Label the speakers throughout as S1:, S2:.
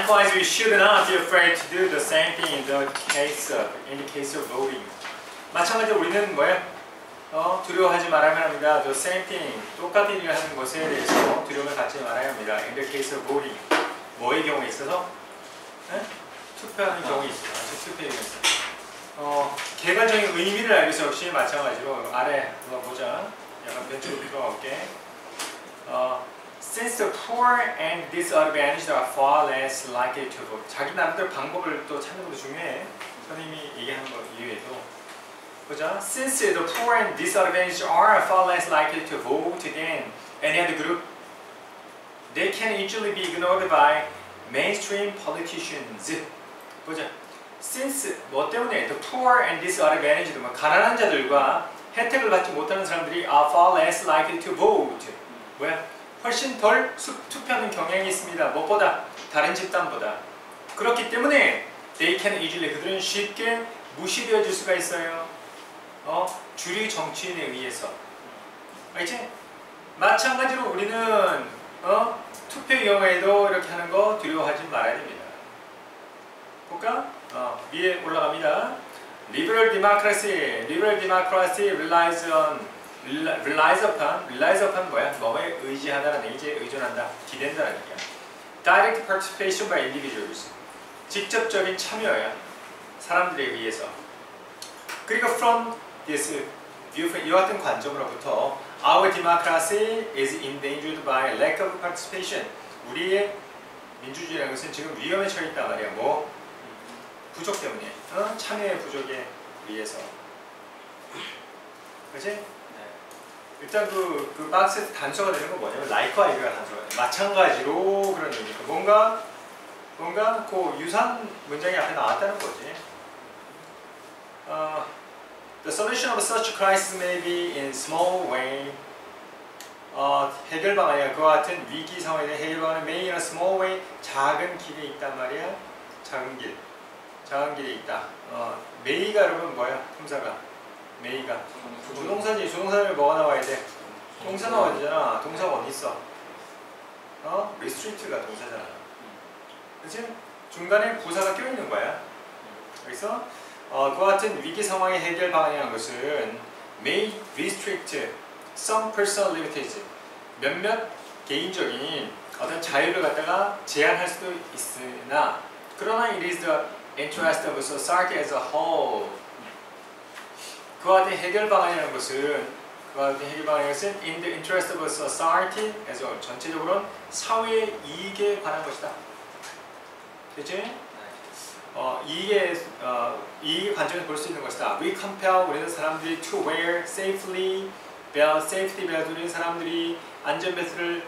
S1: Likewise, we should not be afraid to do the same thing in the case of voting. 마찬가지로 우리는 뭐야? 두려워하지 말아야 합니다. The same thing, 똑같은 일을 하는 것에 대해서 두려움을 갖지 말아야 합니다. In the case of voting, 뭐의 경우에 있어서? 투표하는 경우에 있어요. 투표의 경우에 있어요. 개괄적인 의미를 알기 위해서 역시 마찬가지로 아래 한번 보자. 약간 왼쪽으로 들어갈게. Since the poor and disadvantaged are far less likely to vote. 자기 나름대로 방법을 또 찾는 것도 중요해. 선생님이 얘기하는 거 이외에도. 보자. Since the poor and disadvantaged are far less likely to vote than any other group, they can easily be ignored by mainstream politicians. 보자. Since 뭐 때문에 the poor and disadvantaged, 가난한 자들과 혜택을 받지 못하는 사람들이 are far less likely to vote. 뭐야? 훨씬 덜 투표하는 경향이 있습니다. 무엇보다? 다른 집단보다. 그렇기 때문에 they can easily, 그들은 쉽게 무시되어질 수가 있어요. 주류 정치인에 의해서. 알지? 마찬가지로 우리는 투표 경우에도 이렇게 하는 거 두려워하지 말아야 됩니다. 볼까? 위에 올라갑니다. Liberal democracy relies upon 뭐야? 뭐에 의지하다라는 얘기지, 의존한다, 기댄다라는 얘기야. Direct participation by individuals, 직접적인 참여야, 사람들에 의해서. 그리고 from this viewpoint, 이와 같은 관점으로부터 our democracy is endangered by lack of participation. 우리의 민주주의라는 것은 지금 위험에 처해 있단 말이야. 뭐? 부족 때문에, 참여의 부족에 의해서. 그렇지? 일단 그 박스에서 단서가 되는 건 뭐냐면 like와 이거가 단서가 돼요. 마찬가지로 그런 의미니까 뭔가 그 유사한 문장이 앞에 나왔다는 거지. The solution of such crisis may be in small way. 해결 방안이야. 그와 같은 위기 상황에 대한 해결 방안은 may in a small way, 작은 길에 있단 말이야. 작은 길에 있다. may가 여러분 뭐야? 품사가 may가 조동사지. 조동사를 뭐가 나와야 돼? 동사 나와야 되잖아. 동사가 어디 있어? restrict가 동사잖아. 그치? 중간에 부사가 껴있는 거야. 그래서 그와 같은 위기 상황의 해결 방안이라는 것은 may restrict some personal liberties, 몇몇 개인적인 어떤 자유를 갖다가 제한할 수도 있으나 그러나 it is the interest of society as a whole. 그와 같은 해결 방안이라는 것은 in the interest of society as a whole, 전체적으로는 사회의 이익에 관한 것이다. 그치? 이익의 관점에서 볼 수 있는 것이다. We compel, 우리는 사람들이 to wear safety belt, 우리는 사람들이 안전벨트를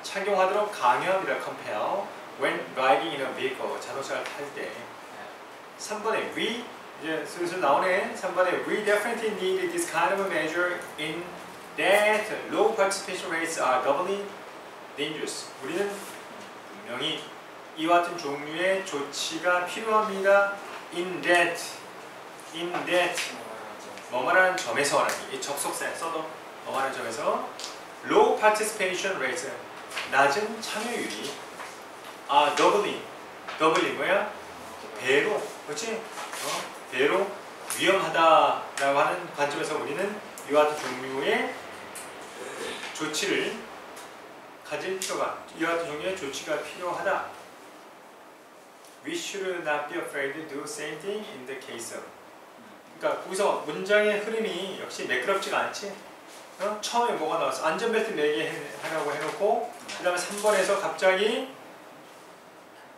S1: 착용하도록 강요합니다. compel when riding in a vehicle, 자동차를 탈 때. 3번에 we, 이제 슬슬 나오네. 3번에 we definitely need this kind of measure in that low participation rates are doubly dangerous. 우리는 분명히 이와 같은 종류의 조치가 필요합니다. in that 뭐뭐라는 점에서라는 이 접속사에 써도 뭐뭐라는 점에서 low participation rates, 낮은 참여율이 doubly 뭐야? 배로, 그렇지? 배로 위험하다라고 하는 관점에서 우리는 이와 같은 종류의 조치를 가질 필요가, 이와 같은 종류의 조치가 필요하다. We should not be afraid to do the same thing in the case of. 그러니까 거기서 문장의 흐름이 역시 매끄럽지가 않지. 처음에 뭐가 나왔어? 안전벨트 매게 하라고 해놓고 그 다음에 3번에서 갑자기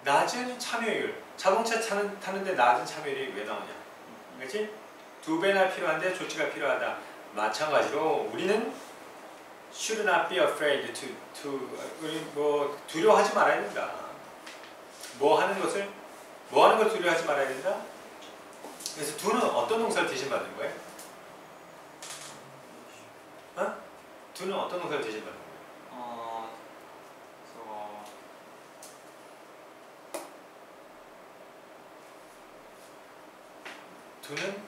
S1: 낮은 참여율, 자동차 타는데 낮은 참여율이 왜 나오냐? 그렇지? 2배나 필요한데 조치가 필요하다. 마찬가지로 우리는 should not be afraid 우리 뭐 두려워하지 말아야 된다. 뭐 하는 걸 두려워하지 말아야 된다. 그래서 do는 어떤 동사를 대신받는 거예요? do는 어떤 동사를 대신받는 거예요? do는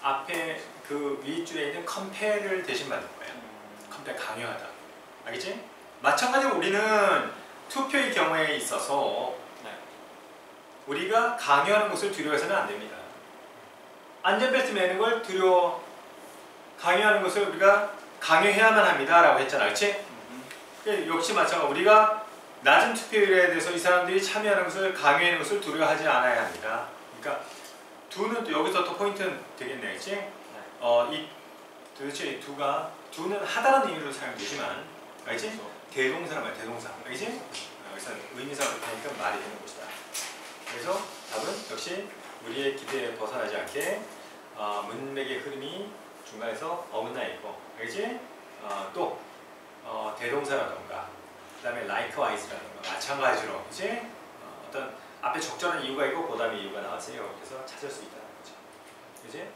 S1: 앞에 그 윗줄에 있는 compare를 대신받는 거예요. compare, 강요하다. 알겠지? 마찬가지로 우리는 투표의 경우에 있어서
S2: 네.
S1: 우리가 강요하는 것을 두려워해서는 안 됩니다. 안전벨트 매는 걸 강요하는 것을 우리가 강요해야만 합니다 라고 했잖아, 그렇지? 역시 마찬가지로 우리가 낮은 투표율에 대해서 이 사람들이 참여하는 것을 강요하는 것을 두려워하지 않아야 합니다. 그러니까 두는 또 여기서 또 포인트는 되겠네, 그렇지?
S2: 네.
S1: 이 도대체 이 두는 하다라는 의미로 사용되지만, 알지? 대동사란 말이야, 대동사, 알지? 여기서 의미상으로 하니까 말이 되는 것이다. 그래서 답은 역시 우리의 기대에 벗어나지 않게 문맥의 흐름이 중간에서 어긋나 있고, 알지? 또 대동사라던가, 그 다음에 likewise라던가 마찬가지로 이제 어떤 앞에 적절한 이유가 있고 그 다음에 이유가 나왔어요. 그래서 찾을 수 있다는 거죠. 그지?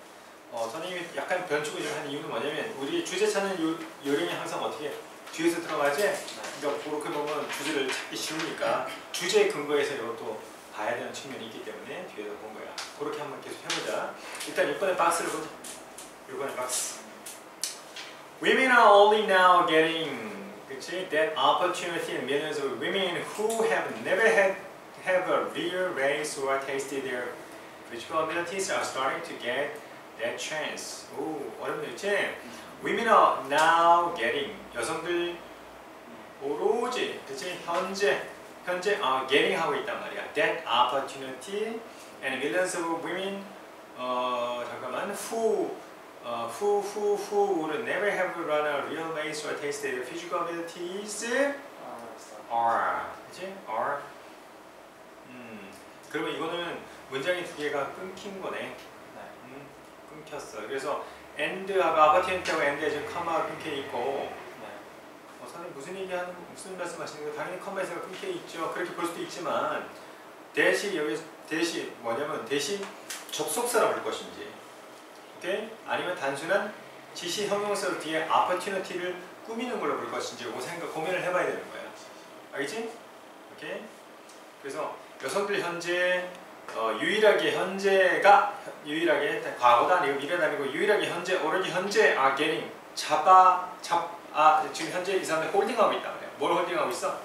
S1: 선생님이 약간 변축을 좀 하는 이유는 뭐냐면 우리 주제 찾는 요령이 항상 어떻게 뒤에서 들어가지? 그러니까 그렇게 보면 주제를 찾기 쉬우니까 주제에 근거해서 이것도 봐야 되는 측면이 있기 때문에 뒤에서 본 거야. 그렇게 한번 계속 해보자. 일단 6번의 박스를 보자. 6번의 박스. Women are only now getting that opportunity, and millions of women who have never have a real race or tasted their physical abilities are starting to get that chance. 오, 어렵네, 그치? Women are now getting, 여성들 오로지, 그치? 현재 getting 하고 있단 말이야. That opportunity, and millions of women, 잠깐만, who would never have run a real race or tasted their physical abilities are, 그치? are. 그러면 이거는 문장이 두 개가 끊긴 거네. 끊겼어. 그래서 and하고 opportunity하고 and에 지금 컴마가 끊겨 있고, 선생님 무슨 말씀하시는 거예요? 당연히 컴마에서 끊겨 있죠. 그렇게 볼 수도 있지만 대시 뭐냐면 대시 접속사라고 할 것인지, 오케이? 아니면 단순한 지시 형용사 뒤에 opportunity를 꾸미는 걸로 볼 것인지 고민을 해봐야 되는 거야. 알겠지? 오케이? 그래서 여성들 현재 유일하게 과거도 아니고 미래도 아니고 유일하게 already 현재 are getting 지금 현재 이 사람들 홀딩하고 있단 말이야. 뭘 홀딩하고 있어?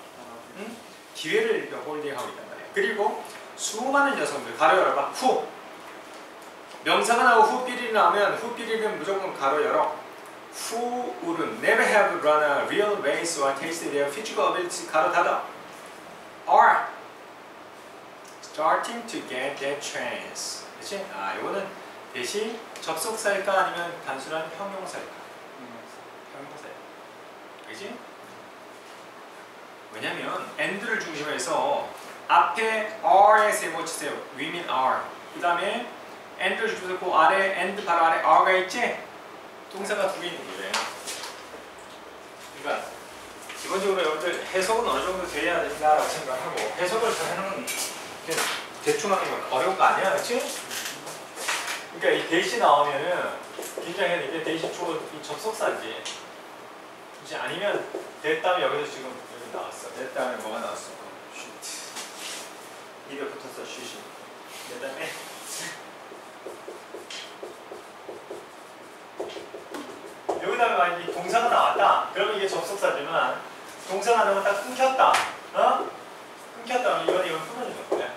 S1: 응? 기회를 홀딩하고 있단 말이야. 그리고 수많은 여성들 가로 열어봐. 후 명사가 나오고 후 삐리리 나오면 후 삐리리는 무조건 가로 열어. Who would never have run a real race or tasted their physical ability 가로 닫아. are starting to get that chance. 그치? 이거는 대시 접속사일까 아니면 단순한 형용사일까? 형용사일까? 그치? 왜냐면 and를 중심해서 앞에 are에 세모 치세요. women are. 그 다음에 and를 중심해서 그 아래 and 바로 아래 are가 있지? 동사가 두 개 있는 거예요. 그러니까 기본적으로 여러분들 해석은 어느 정도 돼야 된다라고 생각하고 해석을 잘 해놓은 대충 하는 건 어려운 거 아니야, 그렇지? 그러니까 이 대시 나오면은 긴장해야 돼. 대시 이 접속사지. 그렇지? 아니면 됐다면 여기서 지금 여기 나왔어. 됐다면 뭐가 나왔어? 슈트. 입에 붙었어, 슈시. 됐다면 여기다가 만약에 동사가 나왔다. 그러면 이게 접속사지만 동사가 나오면 딱 끊겼다. 끊겼다. 이건 끊어주는 거야.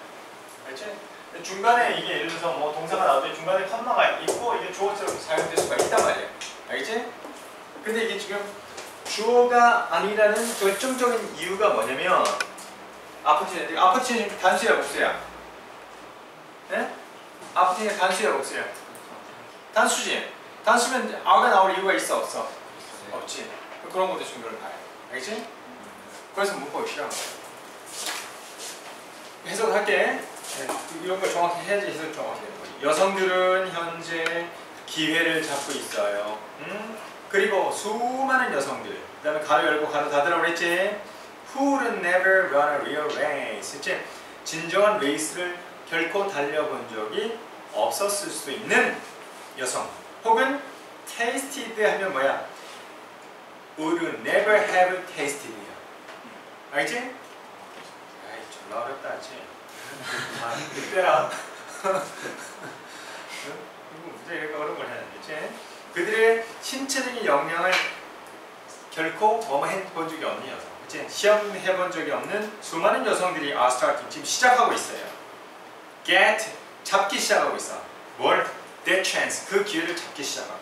S1: 알지? 중간에 이게 예를 들어서 뭐 동사가 나올 때 중간에 컴마가 있고 이게 주어처럼 사용될 수가 있단 말이야. 알겠지? 근데 이게 지금 주어가 아니라는 결정적인 이유가 뭐냐면 opportunity 단수야 복수야? 네? opportunity 단수야 복수야? 단수지? 단수면 are가 나올 이유가 있어 없어? 없지. 그런 것도 중요를 봐야 돼. 알겠지? 그래서 문법이 필요한 거야. 해석을 할게. 이런 걸 정확히 해야지 해석 정확히 되는 거지. 여성들은 현재 기회를 잡고 있어요. 그리고 수많은 여성들. 그 다음에 가로 열고 가로 닫으라고 그랬지. Who would never run a real race. 그치? 진정한 레이스를 결코 달려본 적이 없었을 수도 있는 여성. 혹은 tasted 하면 뭐야? Would never have tasted. 알지? 아이 졸라 어렵다 그치? 그때라 이거 문제 이렇게 어려운 걸 해야 되지? 그들의 신체적인 역량을 결코 뭐뭐 해본 적이 없는 여성. 그치? 시험 해본 적이 없는 수많은 여성들이 are starting 지금 시작하고 있어요. get 잡기 시작하고 있어. 뭘? that chance 그 기회를 잡기 시작하고.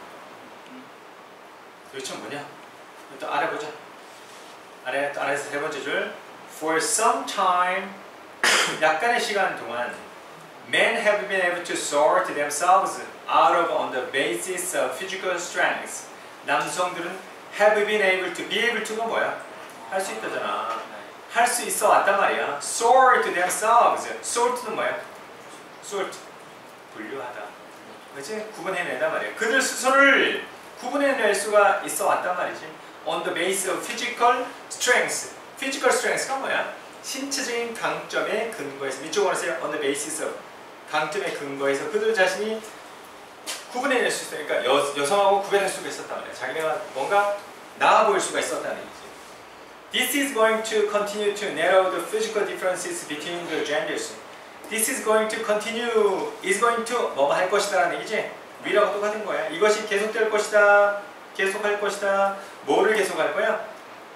S1: 도대체 뭐냐? 또 알아보자. 아래에서 세 번째 줄 for some time 약간의 시간 동안 men have been able to sort themselves out of on the basis of physical strengths. 남성들은 have been able to, be able to가 뭐야? 할 수 있다잖아. 할 수 있어 왔단 말이야. sort themselves. sort는 뭐야? sort. 분류하다. 그치? 구분해내단 말이야. 그들 스스로를 구분해낼 수가 있어 왔단 말이지. on the basis of physical strengths. physical strengths가 뭐야? 신체적인 강점에 근거해서 이쪽으로 하세요. on the basis of 강점에 근거해서 그들 자신이 구분해낼 수 있어요. 그러니까 여성하고 구별할 수가 있었단 말이야. 자기네가 뭔가 나아 보일 수가 있었다는 얘기지. This is going to continue to narrow the physical differences between the genders. This is going to continue, is going to 뭐뭐 할 것이다라는 얘기지. 위라고 똑같은 거야. 이것이 계속될 것이다. 계속할 것이다. 뭐를 계속할 거야?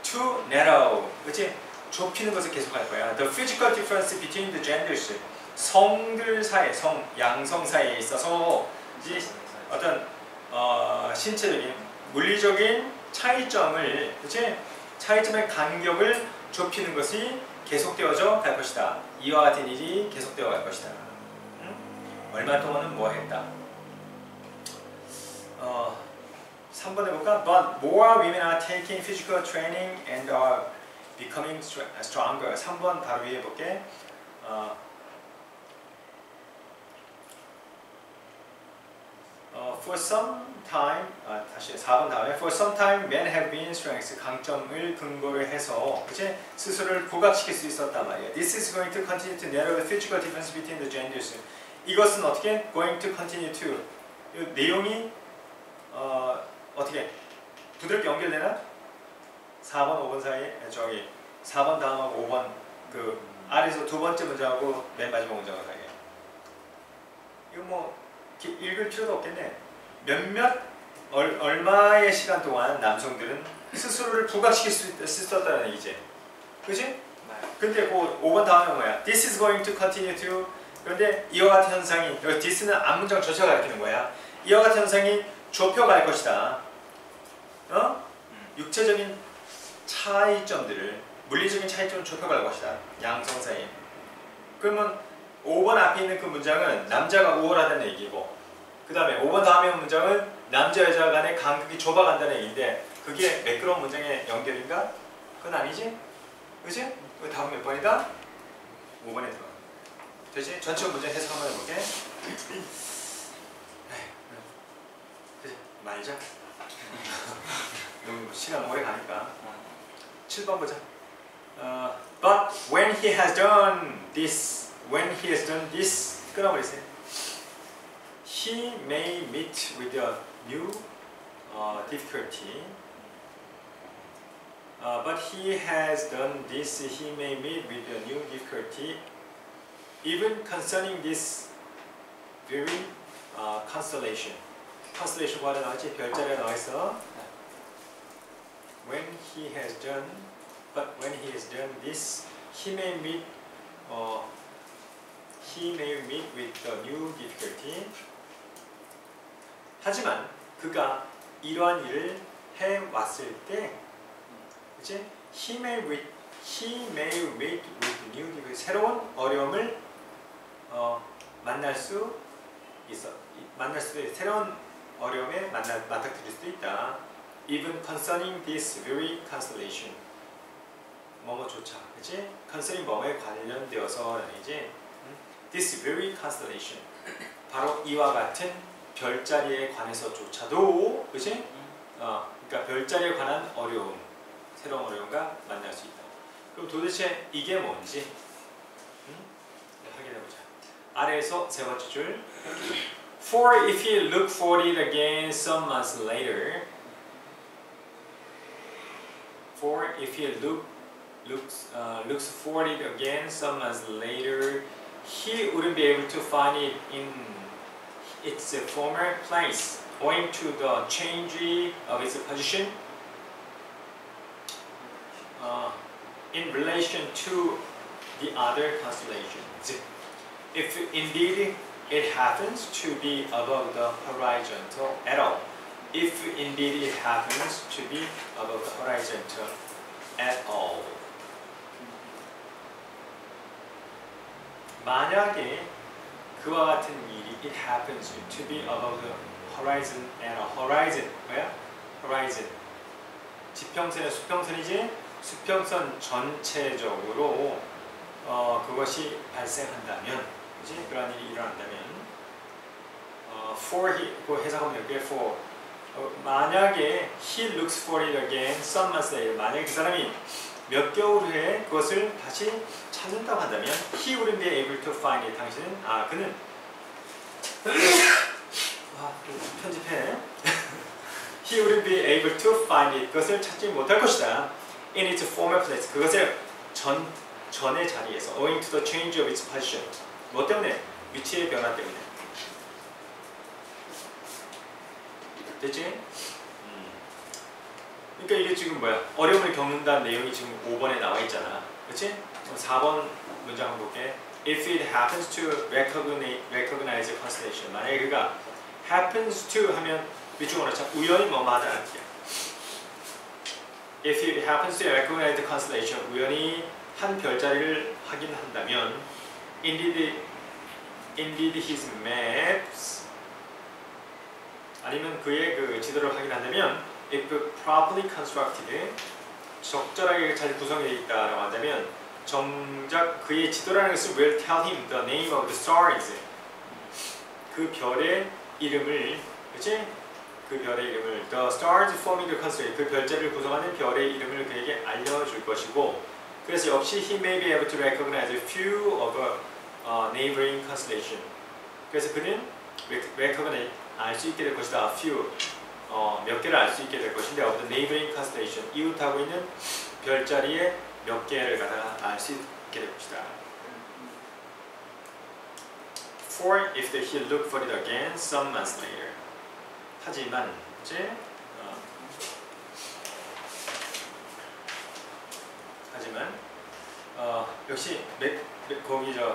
S1: To narrow. 그치? 좁히는 것을 계속할 거야. The physical difference between the genders. 성들 사이, 양성 사이에 있어서 어떤 신체적인, 물리적인 차이점을, 그치? 차이점의 간격을 좁히는 것이 계속되어져 갈 것이다. 이와 같은 일이 계속되어 갈 것이다. 응? 얼마 동안은 뭐 했다? 3번 해볼까? But more women are taking physical training and are becoming stronger. 3번 바로 위에 볼게. For some time, 다시 4번 다음에 For some time, men have been strengths. 강점을 근거로 해서 그치? 스스로를 부각시킬 수 있었단 말이야. This is going to continue to narrow the physical difference between the genders. 이것은 어떻게? Going to continue to. 이 내용이 어떻게? 부드럽게 연결되나? 4번, 5번 사이에 저기 4번 다음하고 5번 그 아래에서 두 번째 문장하고 맨 마지막 문장하고 사이에. 이거 뭐 읽을 필요도 없겠네. 얼마의 시간 동안 남성들은 스스로를 부각시킬 수 있었다는 얘기지. 그치? 근데 그 5번 다음에 뭐야? This is going to continue to. 그런데 이와 같은 현상이, 여기 this는 앞문장 전체가 가리키는 거야. 이와 같은 현상이 좁혀갈 것이다. 육체적인 차이점들을, 물리적인 차이점을 좁혀갈 것이다. 양성 사이. 그러면 5번 앞에 있는 그 문장은 남자가 우월하다는 얘기고, 그 다음에 5번 다음에 문장은 남자 여자 간의 간극이 좁아간다는 얘기인데, 그게 매끄러운 문장의 연결인가? 그건 아니지? 그치? 그 다음 몇 번이다? 5번에 들어가. 되지? 전체 문장 해석 한번 해볼게. 그치? 말자. 너무 시간 오래 가니까. 7번 보자. But when he has done this, 끊어버리세요. He may meet with a new difficulty. But he has done this, he may meet with a new difficulty. Even concerning this very constellation. constellation 뭐가 나왔지? 별자리가 나와있어. When he has done, but when he has done this, he may meet with a new difficulty. 하지만 그가 이러한 일을 해왔을 때, 그치? He may meet with new difficulty. 새로운 어려움을 만날 수도 있어. 새로운 어려움에 맞닥뜨릴 수도 있다. Even concerning this very constellation. 뭐뭐조차, 그치? concerning 뭐뭐에 관련되어서라는 얘기지. This very constellation. 바로 이와 같은 별자리에 관해서조차도, 그치? 그러니까 별자리에 관한 어려움, 새로운 어려움과 만날 수 있다. 그럼 도대체 이게 뭔지 확인해보자. 아래에서 세 번째 줄. For if he look for it again some months later. For if he looks for it again some months later, he wouldn't be able to find it in its former place, owing to the change of its position. in relation to the other constellations. If indeed it happens to be above the horizon at all. If indeed it happens to be above the horizon at all. 만약에 그와 같은 일이 it happens to be above the horizon at all. horizon 뭐야? horizon 지평선의 수평선이지 수평선 전체적으로 그것이 발생한다면 그지? 그런 일이 일어난다면 for he 그 해석하면 여기에 for 만약에 he looks for it again some months later 만약에 그 사람이 몇 개월 후에 그것을 다시 찾는다고 한다면 he wouldn't be able to find it 당신은 그는 편집해 he wouldn't be able to find it 그것을 찾지 못할 것이다 in its former place 그것을 전의 자리에서 owing to the change of its position 뭐 때문에? 위치의 변화 때문에 됐지? 그러니까 이게 지금 뭐야? 어려움을 겪는다는 내용이 지금 5번에 나와 있잖아 그렇지? 4번 문장 한번 볼게 If it happens to recognize a constellation 만약에 그가 happens to 하면 위중어로 참 우연히 뭐뭐 하다는 뜻이야 If it happens to recognize the constellation 우연히 한 별자리를 확인한다면 indeed his maps 아니면 그의 그 지도를 확인한다면 if properly constructed 적절하게 잘 구성되어 있다라고 한다면 정작 그의 지도라는 것을 will tell him the name of the stars 그 별의 이름을 그치? 그 별의 이름을 the stars forming the constellation 그 별자리를 구성하는 별의 이름을 그에게 알려줄 것이고 그래서 역시 he may be able to recognize a few of a neighboring constellation 그래서 그는 recognize 알 수 있게 될 것이다 few 몇 개를 알 수 있게 될 것인데 of the neighboring constellation 이웃하고 있는 별자리의 몇 개를 갖다가 알 수 있게 될 것이다 for if he look for it again some months later 하지만 이제 하지만 역시 거기 저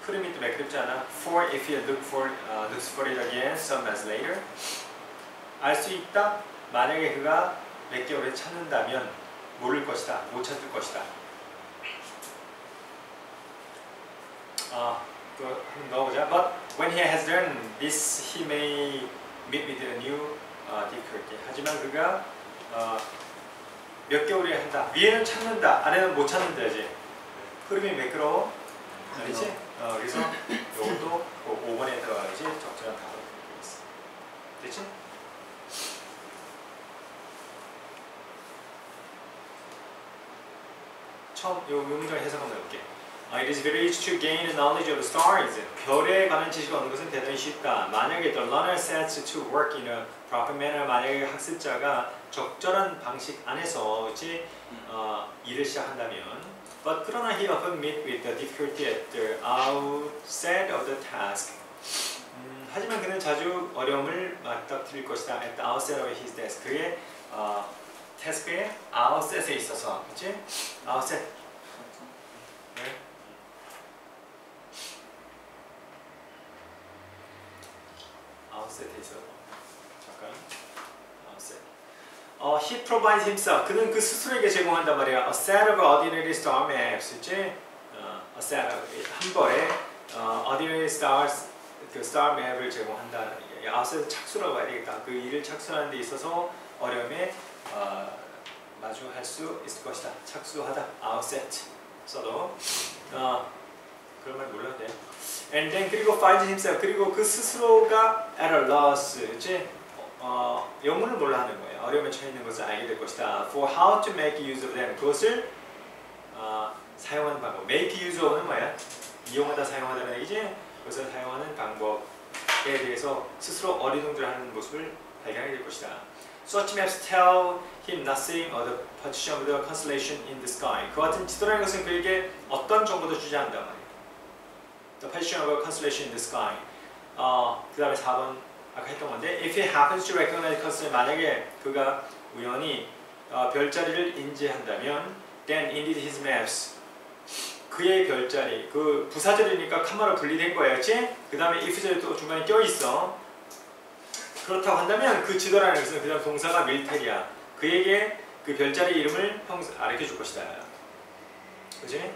S1: 흐름이 또 매끄럽지 않아 for if he looks for it again some months later 알 수 있다 만약에 그가 몇 개월에 찾는다면 모를 것이다 못 찾을 것이다 그 한번 넣어보자 but when he has done this he may meet with a new difficulty 하지만 그가 몇 개월에 한다 위에는 찾는다 아래는 못 찾는다 이제 흐름이 매끄러워 알겠지? 그래서 이것도 5번에 들어가야지 적절한 답을 드리겠어 됐지? 처음 이 문장 해석 한번 해볼게 It is very easy to gain knowledge of the stars. 별에 관한 지식을 얻는 것은 대단히 쉽다. 만약에 the learner sets to work in a proper manner, 만약에 학습자가 적절한 방식 안에서 그치? 일을 시작한다면 But 그러나 he often meet with the difficulty at the outset of the task. 하지만 그는 자주 어려움을 맞닥뜨릴 것이다. At the outset of his task. 그의 태스크의 outset에 있어서 그치? outset. 네. outset에 있어서 잠깐 outset. He provides himself. 그는 그 스스로에게 제공한단 말이야. A set of ordinary star maps. 있지? A set of 한 벌의 ordinary stars 그 star map을 제공한다는 얘기야. outset 착수라고 해야 되겠다. 그 일을 착수하는 데 있어서 어려움에 마주할 수 있을 것이다. 착수하다. outset. 써도 그런 말 몰라도 돼. And then 그리고 finds himself. 그리고 그 스스로가 at a loss. 그치? 영문을 몰라 하는 거예요. 어려움에 처해 있는 것을 알게 될 것이다. For how to make use of them. 그것을 사용하는 방법. Make use of는 뭐야? 이용하다 사용하다는 얘기지? 그것을 사용하는 방법에 대해서 스스로 어리둥절하는 모습을 발견하게 될 것이다. Such maps tell him nothing of the position of the constellation in the sky. 그 같은 지도라는 것은 그에게 어떤 정보도 주지 않는단 말이에요. The position of a constellation in the sky. 그 다음에 4번 아까 했던 건데 If he happens to recognize constellation 만약에 그가 우연히 별자리를 인지한다면 then indeed his maps. 그의 별자리, 그 부사절이니까 컴마로 분리된 거야, 그렇지? 그 다음에 if절이 또 중간에 껴있어. 그렇다고 한다면 그 지도라는 것은 그냥 동사가 밀테리야. 그에게 그 별자리 이름을 알려줄 것이다. 그렇지?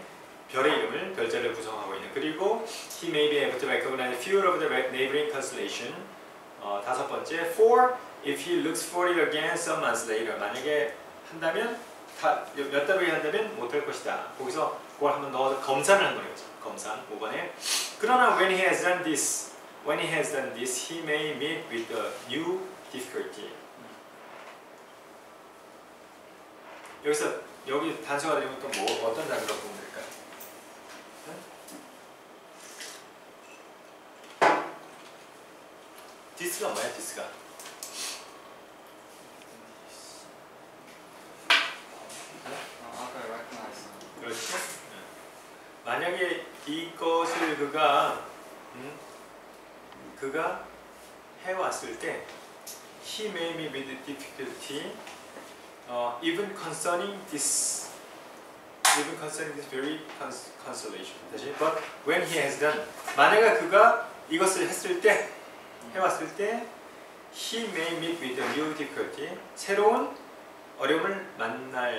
S1: 별의 이름을 별자리를 구성하고 있는. 그리고 he may be able to recognize few of the neighboring constellation. 다섯 번째, for if he looks for it again some months later. 만약에 한다면 몇 달 후에 한다면 못할 것이다. 거기서 그걸 한번 넣어서 검산을 한 거예요. 검산 5번에. 그러나 when he has done this, he may meet with a new difficulty. 여기서 여기 단서가 되면 또 뭐 어떤 단어가 보면 될까요? this가 뭐야? this가? 그렇지? 만약에 이것을 그가 해왔을 때 he may meet with difficulty even concerning this very consolation. 다시, but when he has done, 만약에 그가 이것을 했을 때 해왔을 때 he may meet with a new difficulty. 새로운 어려움을 만난다.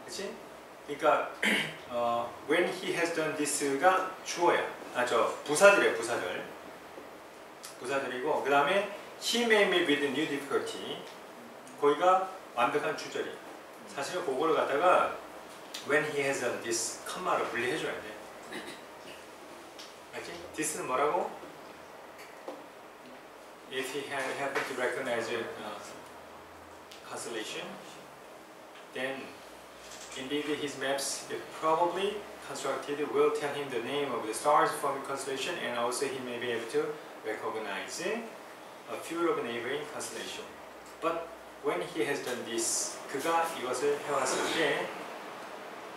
S1: 그렇지? 그러니까 when he has done this가 주어야. 부사절이에요. 부사절이고 그 다음에 he may meet with a new difficulty. 거기가 완벽한 주절이에요. 사실은 그거를 갖다가 when he has done this 컴마로 분리해줘야 돼. 알지? this는 뭐라고? If he happened to recognize constellation, then indeed his maps, if probably constructed, will tell him the name of the stars from the constellation, and also he may be able to recognize a few of neighboring constellation. But when he has done this, 그가 이것을 해왔을 때,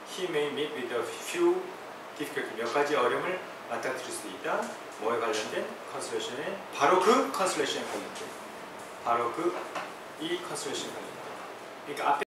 S1: he may meet with a few difficulty, 몇 가지 어려움을 맞닥뜨릴 수 있다. 뭐에 관련된? 컨스텔레이션에 바로 그 컨스텔레이션에 관련된. 바로 이 컨스텔레이션에 관련된. 그러니까 앞에